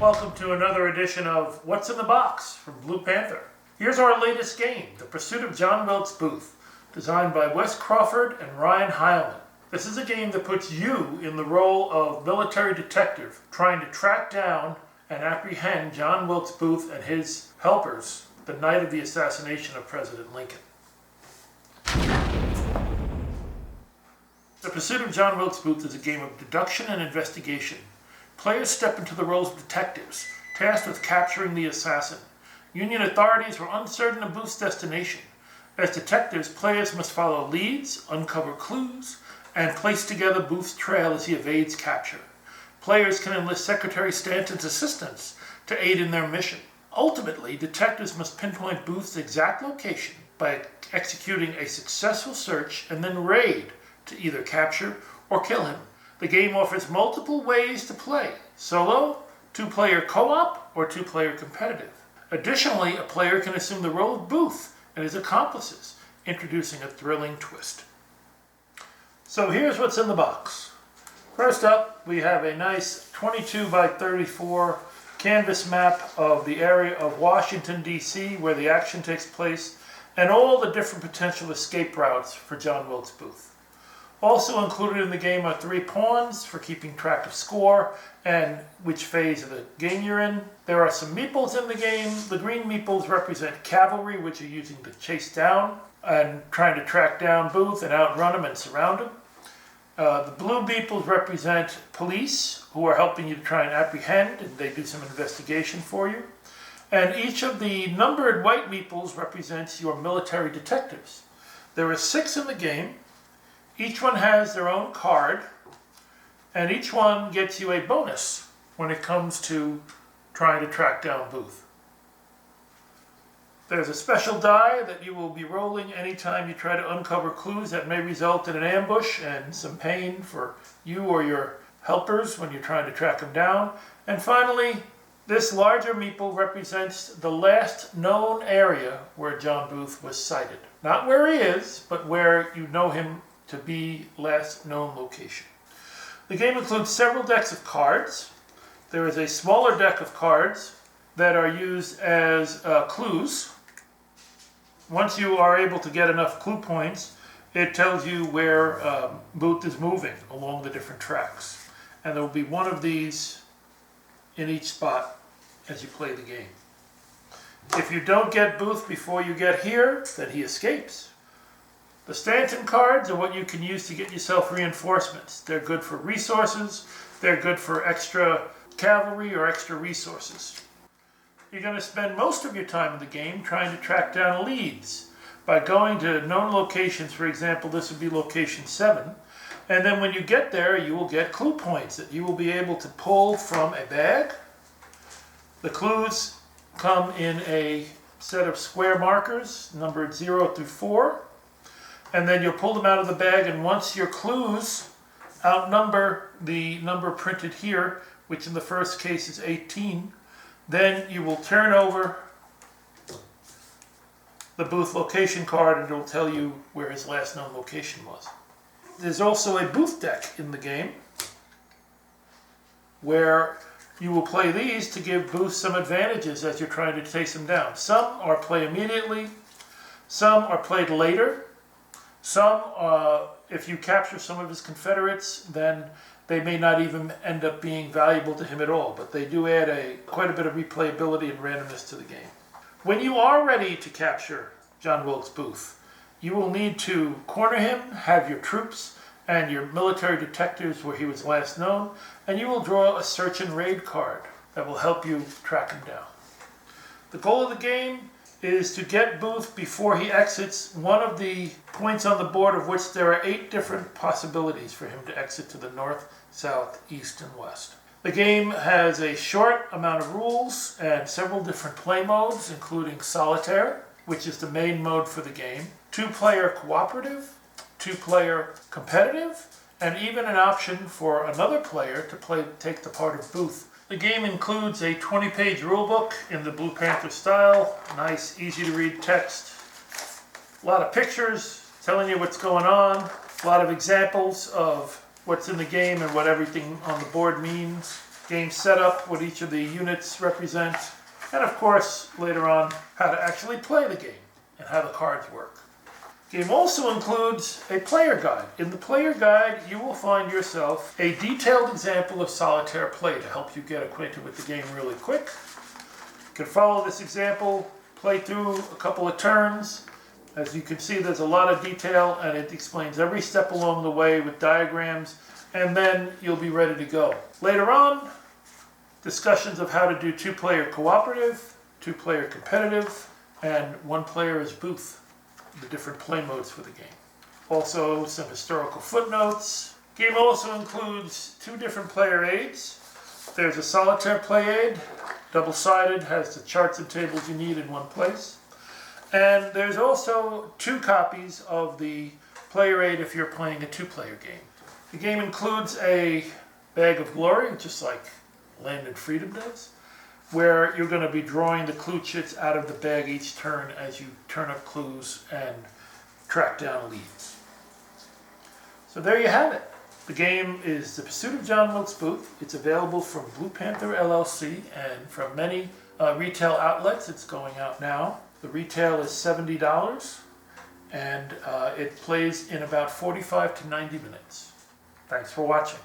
Welcome to another edition of What's in the Box from Blue Panther. Here's our latest game, The Pursuit of John Wilkes Booth, designed by Wes Crawford and Ryan Heilman. This is a game that puts you in the role of military detective trying to track down and apprehend John Wilkes Booth and his helpers the night of the assassination of President Lincoln. The Pursuit of John Wilkes Booth is a game of deduction and investigation. Players step into the roles of detectives, tasked with capturing the assassin. Union authorities were uncertain of Booth's destination. As detectives, players must follow leads, uncover clues, and place together Booth's trail as he evades capture. Players can enlist Secretary Stanton's assistance to aid in their mission. Ultimately, detectives must pinpoint Booth's exact location by executing a successful search and then raid to either capture or kill him. The game offers multiple ways to play: solo, two-player co-op, or two-player competitive. Additionally, a player can assume the role of Booth and his accomplices, introducing a thrilling twist. So here's what's in the box. First up, we have a nice 22 by 34 canvas map of the area of Washington, D.C., where the action takes place, and all the different potential escape routes for John Wilkes Booth. Also included in the game are 3 pawns for keeping track of score and which phase of the game you're in. There are some meeples in the game. The green meeples represent cavalry, which are using to chase down and trying to track down Booth and outrun him and surround him. The blue meeples represent police, who are helping you to try and apprehend, and they do some investigation for you. And each of the numbered white meeples represents your military detectives. There are 6 in the game. Each one has their own card, and each one gets you a bonus when it comes to trying to track down Booth. There's a special die that you will be rolling anytime you try to uncover clues that may result in an ambush and some pain for you or your helpers when you're trying to track them down. And finally, this larger meeple represents the last known area where John Booth was sighted. Not where he is, but where you know him to be last known location. The game includes several decks of cards. There is a smaller deck of cards that are used as clues. Once you are able to get enough clue points, it tells you where Booth is moving along the different tracks. And there will be one of these in each spot as you play the game. If you don't get Booth before you get here, then he escapes. The Stanton cards are what you can use to get yourself reinforcements. They're good for resources. They're good for extra cavalry or extra resources. You're going to spend most of your time in the game trying to track down leads by going to known locations. For example, this would be location 7. And then when you get there, you will get clue points that you will be able to pull from a bag. The clues come in a set of square markers numbered 0 through 4. And then you'll pull them out of the bag, and once your clues outnumber the number printed here, which in the first case is 18, then you will turn over the Booth location card and it will tell you where his last known location was. There's also a Booth deck in the game where you will play these to give Booth some advantages as you're trying to chase him down. Some are played immediately, some are played later. Some, if you capture some of his Confederates, then they may not even end up being valuable to him at all, but they do add quite a bit of replayability and randomness to the game. When you are ready to capture John Wilkes Booth, you will need to corner him, have your troops and your military detectives where he was last known, and you will draw a search and raid card that will help you track him down. The goal of the game is to get Booth before he exits one of the points on the board, of which there are 8 different possibilities for him to exit to the north, south, east, and west. The game has a short amount of rules and several different play modes, including solitaire, which is the main mode for the game, 2-player cooperative, 2-player competitive, and even an option for another player to take the part of Booth. The game includes a 20-page rulebook in the Blue Panther style, nice, easy-to-read text, a lot of pictures telling you what's going on, a lot of examples of what's in the game and what everything on the board means. game setup, what each of the units represent, and of course, later on, how to actually play the game and how the cards work. The game also includes a player guide. In the player guide, you will find yourself a detailed example of solitaire play to help you get acquainted with the game really quick. You can follow this example, play through a couple of turns. As you can see, there's a lot of detail and it explains every step along the way with diagrams, and then you'll be ready to go. Later on, discussions of how to do two-player cooperative, two-player competitive, and one-player as booth, the different play modes for the game. Also, some historical footnotes. The game also includes two different player aids. There's a solitaire play aid, double-sided, has the charts and tables you need in one place. And there's also two copies of the player aid if you're playing a two-player game. The game includes a bag of glory, just like Land and Freedom does, where you're going to be drawing the clue chits out of the bag each turn as you turn up clues and track down leads. So there you have it. The game is The Pursuit of John Wilkes Booth. It's available from Blue Panther LLC and from many retail outlets. It's going out now. The retail is $70 and it plays in about 45 to 90 minutes. Thanks for watching.